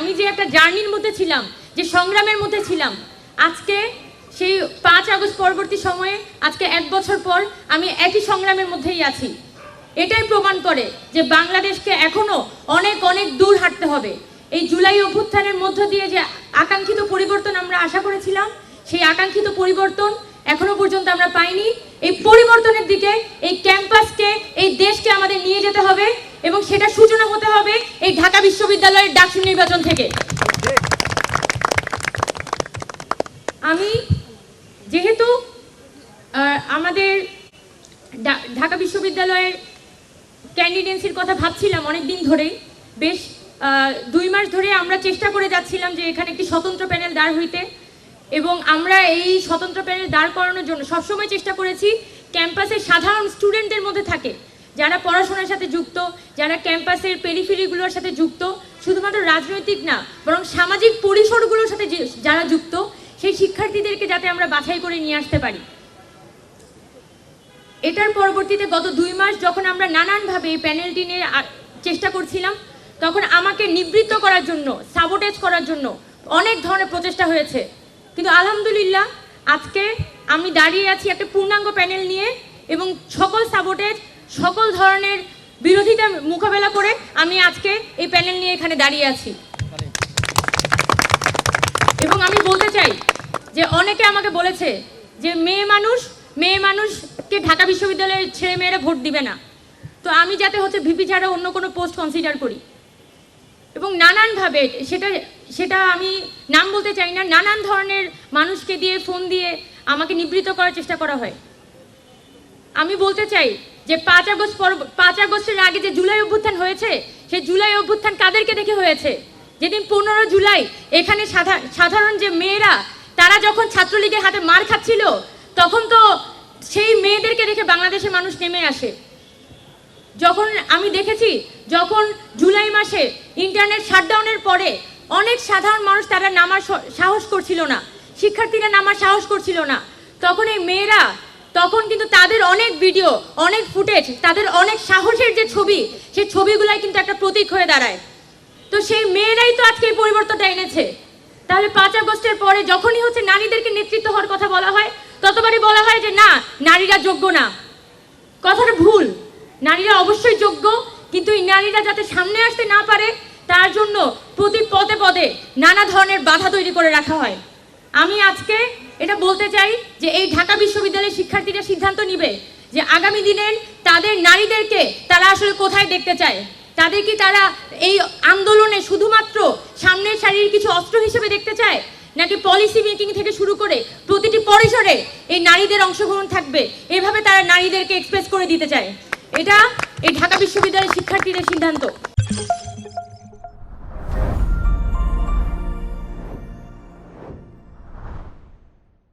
আমি যে একটা জার্নির মধ্যে ছিলাম, যে সংগ্রামের মধ্যে ছিলাম, আজকে সেই 5 আগস্ট পরবর্তী সময়ে আজকে 1 বছর পর আমি একই সংগ্রামের মধ্যেই আছি। এটাই প্রমাণ করে যে বাংলাদেশকে এখনো অনেক অনেক দূর হাঁটতে হবে। এই জুলাই অভ্যুত্থানের মধ্য দিয়ে যে আকাঙ্ক্ষিত পরিবর্তন আমরা আশা করেছিলাম, সেই আকাঙ্ক্ষিত পরিবর্তন এখনো পর্যন্ত আমরা পাইনি। এই পরিবর্তনের দিকে এই ক্যাম্পাসকে, এই দেশকে আমাদের নিয়ে যেতে হবে এবং সেটা সূচনা হতে হবে এই ঢাকা বিশ্ববিদ্যালয়ের ডাকসু নির্বাচন থেকে। আমি যেহেতু আমাদের ঢাকা বিশ্ববিদ্যালয়ের ক্যান্ডিডেন্সির কথা ভাবছিলাম অনেক দিন ধরেই, বেশ 2 মাস ধরে আমরা চেষ্টা করে যাচ্ছিলাম যে এখানে একটি স্বতন্ত্র প্যানেল দাঁড় হইতে, এবং আমরা এই স্বতন্ত্র প্যানেল দাঁড় করানোর জন্য সবসময় চেষ্টা করেছি ক্যাম্পাসের সাধারণ স্টুডেন্টদের মধ্যে থাকে, যারা পড়াশোনার সাথে যুক্ত, যারা ক্যাম্পাসের পেরিফেরিগুলোর সাথে যুক্ত, শুধুমাত্র রাজনৈতিক না বরং সামাজিক পরিসরগুলোর সাথে যারা যুক্ত, সেই শিক্ষার্থীদেরকে যাতে আমরা বাছাই করে নিয়ে আসতে পারি। এটার পরবর্তীতে গত 2 মাস যখন আমরা নানানভাবে এই প্যানেলটি নিয়ে চেষ্টা করছিলাম, তখন আমাকে নিবৃত্ত করার জন্য, সাবোটেজ করার জন্য অনেক ধরনের প্রচেষ্টা হয়েছে, কিন্তু আলহামদুলিল্লাহ আজকে আমি দাঁড়িয়ে আছি একটা পূর্ণাঙ্গ প্যানেল নিয়ে, এবং সকল সাবোটেজ, সকল ধরনের বিরোধিতা মোকাবেলা করে আমি আজকে এই প্যানেল নিয়ে এখানে দাঁড়িয়ে আছি। এবং আমি বলতে চাই যে অনেকে আমাকে বলেছে যে মেয়ে মানুষকে ঢাকা বিশ্ববিদ্যালয়ের ছেলেমেয়েরা ভোট দিবে না, তো আমি যাতে ভিপি ছাড়া অন্য কোনো পোস্ট কনসিডার করি, এবং নানানভাবে সেটা আমি নাম বলতে চাই না, নানান ধরনের মানুষকে দিয়ে, ফোন দিয়ে আমাকে নিবৃত্ত করার চেষ্টা করা হয়। আমি বলতে চাই যে 5 আগস্টের আগে যে জুলাই অভ্যুত্থান হয়েছে, সেই জুলাই অভ্যুত্থান কাদেরকে দেখে হয়েছে? যেদিন 15 জুলাই এখানে সাধারণ যে মেয়েরা, তারা যখন ছাত্রলীগের হাতে মার খাচ্ছিল, তখন তো সেই মেয়েদেরকে দেখে বাংলাদেশের মানুষ নেমে আসে। যখন আমি দেখেছি, যখন জুলাই মাসে ইন্টারনেট শাটডাউনের পরে অনেক সাধারণ মানুষ তারা নামার সাহস করছিল না, শিক্ষার্থীরা নামার সাহস করছিল না, তখন এই মেয়েরা, তখন কিন্তু তাদের অনেক ভিডিও, অনেক ফুটেজ, তাদের অনেক সাহসের যে ছবি, সেই ছবিগুলাই কিন্তু একটা প্রতীক হয়ে দাঁড়ায়। তো সেই মেয়েরাই তো আজকে এই পরিবর্তনটা এনেছে। তাহলে 5 আগস্টের পরে যখনই নারীদেরকে নেতৃত্ব হওয়ার কথা বলা হয়, ততবারই বলা হয় যে না, নারীরা যোগ্য না। কথাটা ভুল। নারীরা অবশ্যই যোগ্য, কিন্তু এই নারীরা যাতে সামনে আসতে না পারে, তার জন্য প্রতি পদে পদে নানা ধরনের বাধা তৈরি করে রাখা হয়। আমি আজকে এটা বলতে চাই যে এই ঢাকা বিশ্ববিদ্যালয়ের শিক্ষার্থীরা সিদ্ধান্ত নিবে যে আগামী দিনের তাদের নারীদেরকে তারা আসলে কোথায় দেখতে চায়। তাদের কি তারা এই আন্দোলনে শুধুমাত্র সামনের সারির কিছু অস্ত্র হিসেবে দেখতে চায়, নাকি পলিসি মেকিং থেকে শুরু করে প্রতিটি পরিসরে এই নারীদের অংশগ্রহণ থাকবে, এভাবে তারা নারীদেরকে এক্সপ্রেস করে দিতে চায়। এটা এই ঢাকা বিশ্ববিদ্যালয়ের শিক্ষার্থীদের সিদ্ধান্ত।